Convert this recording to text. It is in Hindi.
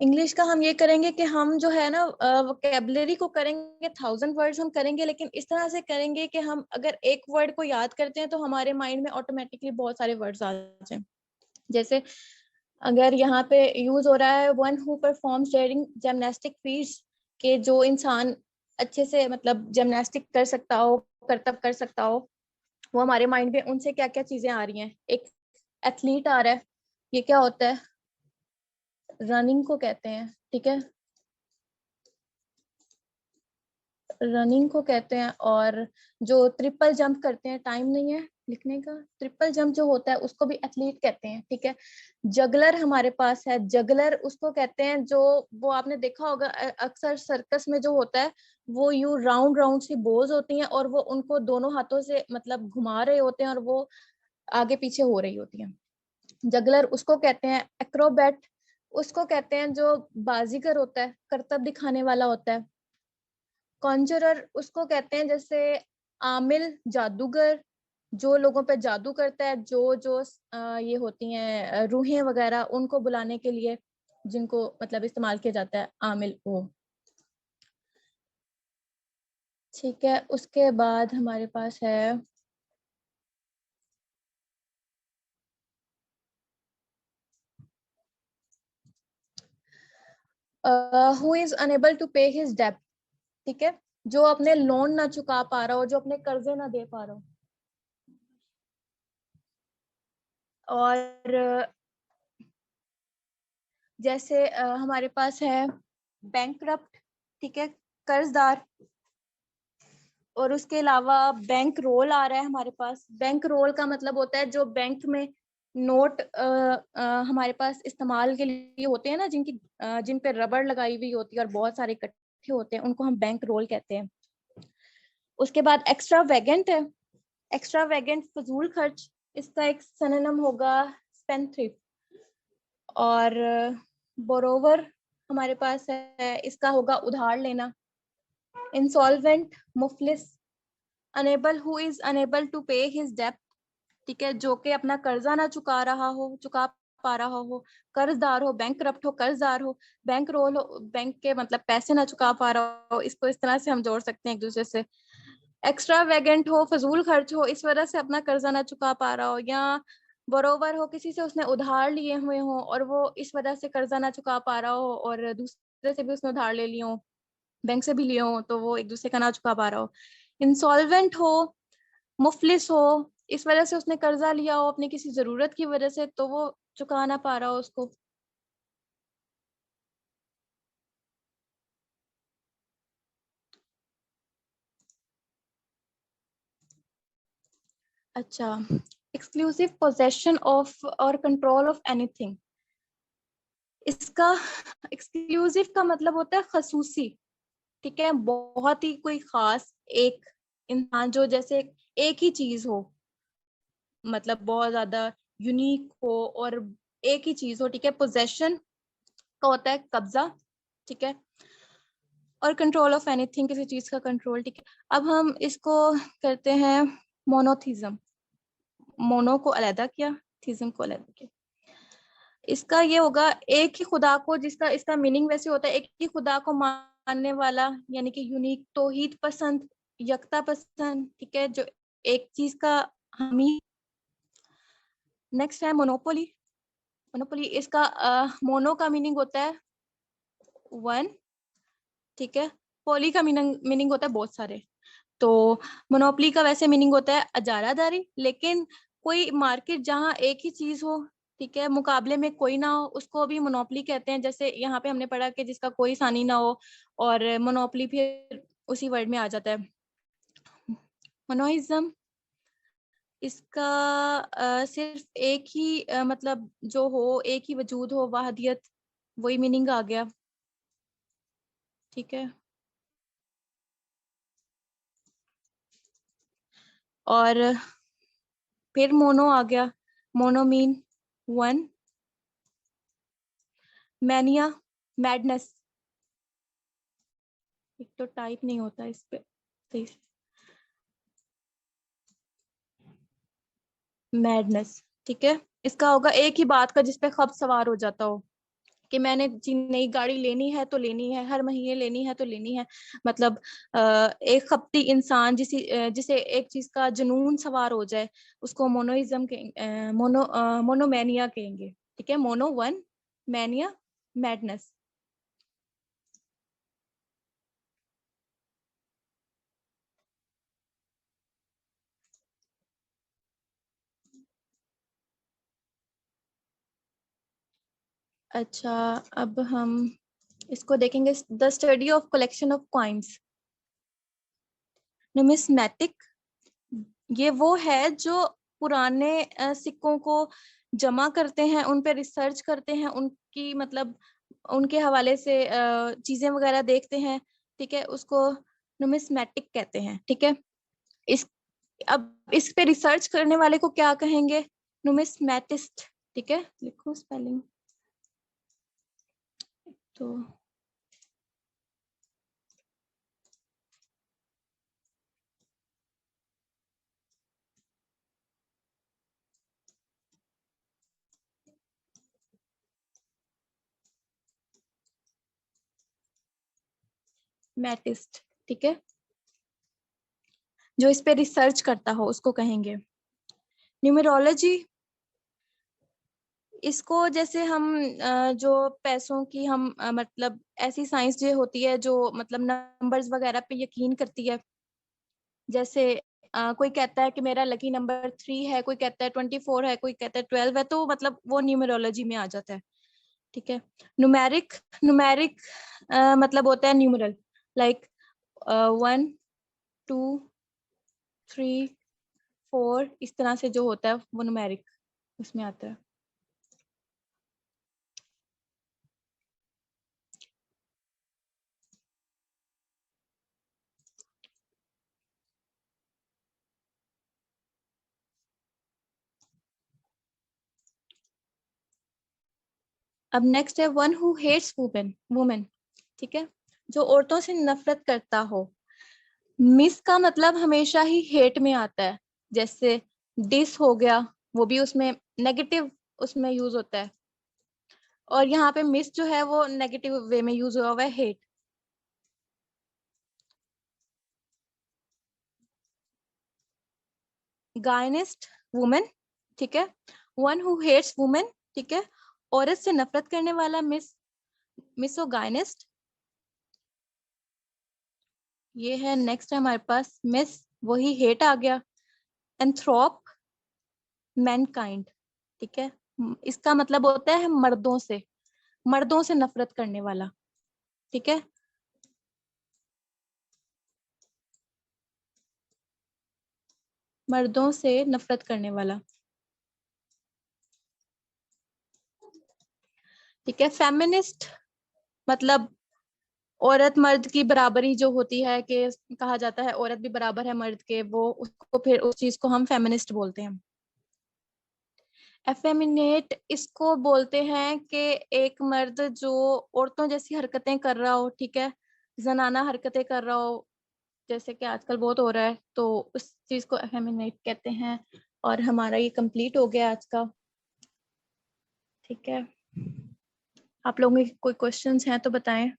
इंग्लिश का हम ये करेंगे कि हम जो है ना वोकेबलरी को करेंगे 1000 वर्ड्स हम करेंगे, लेकिन इस तरह से करेंगे कि हम अगर एक वर्ड को याद करते हैं तो हमारे माइंड में ऑटोमेटिकली बहुत सारे वर्ड्स आ जाए। जैसे अगर यहाँ पे यूज हो रहा है one who performs during gymnastic feats, के जो इंसान अच्छे से मतलब जिमनास्टिक कर सकता हो, करतब कर सकता हो, वो हमारे माइंड में उनसे क्या क्या चीजें आ रही हैं। एक एथलीट आ रहा है, ये क्या होता है, रनिंग को कहते हैं, ठीक है, रनिंग को कहते हैं। और जो ट्रिपल जंप करते हैं, टाइम नहीं है लिखने का, ट्रिपल जंप जो होता है उसको भी एथलीट कहते हैं, ठीक है। जगलर हमारे पास है, जगलर उसको कहते हैं जो, वो आपने देखा होगा अक्सर सर्कस में जो होता है, वो यू राउंड राउंड सी बोज होती हैं और वो उनको दोनों हाथों से मतलब घुमा रहे होते हैं और वो आगे पीछे हो रही होती हैं। जगलर उसको कहते हैं। एक्रोबैट उसको कहते हैं जो बाजीगर होता है, करतब दिखाने वाला होता है। कॉन्जरर उसको कहते हैं जैसे आमिल, जादूगर, जो लोगों पे जादू करता है, जो जो ये होती हैं रूहें वगैरह, उनको बुलाने के लिए जिनको मतलब इस्तेमाल किया जाता है आमिल वो, ठीक है। उसके बाद हमारे पास है who is unable to pay his डेब्ट, ठीक है, जो अपने लोन ना चुका पा रहा हो, जो अपने कर्जे ना दे पा रहा हो। और जैसे हमारे पास है बैंकरप्ट, ठीक है, कर्जदार। और उसके अलावा बैंक रोल आ रहा है हमारे पास। बैंक रोल का मतलब होता है जो बैंक में नोट हमारे पास इस्तेमाल के लिए होते हैं ना, जिन पे रबड़ लगाई हुई होती है और बहुत सारे इकट्ठे होते हैं, उनको हम बैंक रोल कहते हैं। उसके बाद एक्स्ट्रा वेगेंट है। एक्स्ट्रा वेगेंट फजूल खर्च, इसका एक सिनोनिम होगा स्पेंथ्रिफ्ट। और बोरोवर हमारे पास है, इसका होगा उधार लेना। इंसॉल्वेंट, मुफलिस। Unable, who is unable to pay his डेब्ट, ठीक है, जो कि अपना कर्जा ना चुका पा रहा हो। कर्जदार हो, बैंकरप्ट हो, कर्जदार हो। बैंक रोल हो, बैंक के मतलब पैसे ना चुका पा रहा हो, इसको इस तरह से हम जोड़ सकते हैं एक दूसरे से। एक्स्ट्रा वेगेंट हो, फजूल खर्च हो, इस वजह से अपना कर्जा ना चुका पा रहा हो। या बोरोवर हो, किसी से उसने उधार लिए हुए हो और वो इस वजह से कर्जा ना चुका पा रहा हो, और दूसरे से भी उसने उधार ले लियो, बैंक से भी लिए हो, तो वो एक दूसरे का ना चुका पा रहा हो। इंसॉल्वेंट हो, मुफलिस हो, इस वजह से उसने कर्जा लिया हो अपनी किसी जरूरत की वजह से, तो वो चुका ना पा रहा हो उसको। अच्छा, एक्सक्लूसिव पोजेशन ऑफ और कंट्रोल ऑफ एनीथिंग। इसका एक्सक्लूसिव का मतलब होता है खसूसी, ठीक है, बहुत ही कोई खास एक इंसान जो जैसे एक ही चीज हो, मतलब बहुत ज्यादा यूनिक हो और एक ही चीज हो, ठीक है। पोजेशन का होता है कब्जा, ठीक है। और कंट्रोल ऑफ एनीथिंग, किसी चीज का कंट्रोल, ठीक है। अब हम इसको करते हैं मोनोथिज्म। मोनो को अलग किया, थिज्म को अलग किया। इसका ये होगा एक ही खुदा को, जिसका इसका मीनिंग वैसे होता है एक ही खुदा को मानने वाला, यानी कि यूनिक, तौहीद पसंद, यकता पसंद, ठीक है, जो एक चीज का हामी। नेक्स्ट है मोनोपोली। मोनोपोली इसका मोनो का मीनिंग होता है वन, ठीक है। पोली का मीनिंग होता है बहुत सारे। तो मोनोपोली का वैसे मीनिंग होता है अजारादारी, लेकिन कोई मार्केट जहाँ एक ही चीज हो, ठीक है, मुकाबले में कोई ना हो, उसको भी मोनोपोली कहते हैं। जैसे यहाँ पे हमने पढ़ा कि जिसका कोई सानी ना हो, और मोनोपोली फिर उसी वर्ड में आ जाता है। मोनोइज्म, इसका सिर्फ एक ही मतलब जो हो, एक ही वजूद हो, वाहदियत, वही मीनिंग आ गया, ठीक है। और फिर मोनो आ गया। Mono mean one. Mania, madness, एक तो टाइप नहीं होता इस पे सही से, मैडनेस, ठीक है। इसका होगा एक ही बात का जिसपे खब सवार हो जाता हो, कि मैंने नई गाड़ी लेनी है तो लेनी है, हर महीने लेनी है तो लेनी है। मतलब एक खपती इंसान जिसे एक चीज का जुनून सवार हो जाए, उसको मोनोइज्म के मोनोमैनिया कहेंगे। ठीक है, मोनो वन, मैनिया मैडनेस। अच्छा, अब हम इसको देखेंगे, the study of collection of coins. Numismatic, ये वो है जो पुराने सिक्कों को जमा करते हैं, उन पे रिसर्च करते हैं, उनकी मतलब उनके हवाले से चीजें वगैरह देखते हैं। ठीक है, उसको नुमिस्मेटिक कहते हैं। ठीक है, इस अब इस पे रिसर्च करने वाले को क्या कहेंगे? नुमिस्मेटिस्ट। ठीक है, लिखो स्पेलिंग। तो मैटिस्ट, ठीक है, जो इस पे रिसर्च करता हो उसको कहेंगे। न्यूमेरोलॉजी, इसको जैसे हम जो पैसों की हम मतलब ऐसी साइंस जो होती है जो मतलब नंबर्स वगैरह पे यकीन करती है। जैसे कोई कहता है कि मेरा लकी नंबर 3 है, कोई कहता है 24 है, कोई कहता है 12 है, तो मतलब वो न्यूमेरोलॉजी में आ जाता है। ठीक है, न्यूमेरिक, न्यूमेरिक मतलब होता है न्यूमरल, लाइक 1 2 3 4, इस तरह से जो होता है वो न्यूमेरिक उसमें आता है। अब नेक्स्ट है one who hates women, women. ठीक है, जो औरतों से नफरत करता हो। मिस का मतलब हमेशा ही हेट में आता है, जैसे डिस हो गया, वो भी उसमें नेगेटिव उसमें यूज होता है, और यहाँ पे मिस जो है वो नेगेटिव वे में यूज हुआ हुआ है, हेट। गायनिस्ट, वुमेन। ठीक है, वन हु हेट्स वुमेन। ठीक है, औरत से नफरत करने वाला मिस, मिसोगाइनिस्ट। ये है नेक्स्ट है हमारे पास मिस, वही हेट आ गया। एंथ्रोप, मैनकाइंड। ठीक है, इसका मतलब होता है मर्दों से नफरत करने वाला। ठीक है, मर्दों से नफरत करने वाला। ठीक है, फेमिनिस्ट मतलब औरत मर्द की बराबरी जो होती है, कि कहा जाता है औरत भी बराबर है मर्द के, वो उसको फिर उस चीज को हम फेमिनिस्ट बोलते हैं। एफेमिनेट, इसको बोलते हैं कि एक मर्द जो औरतों जैसी हरकतें कर रहा हो। ठीक है, जनाना हरकतें कर रहा हो, जैसे कि आजकल बहुत हो रहा है, तो उस चीज को एफेमिनेट कहते हैं। और हमारा ये कंप्लीट हो गया आज का। ठीक है, आप लोगों के कोई क्वेश्चंस हैं तो बताएं।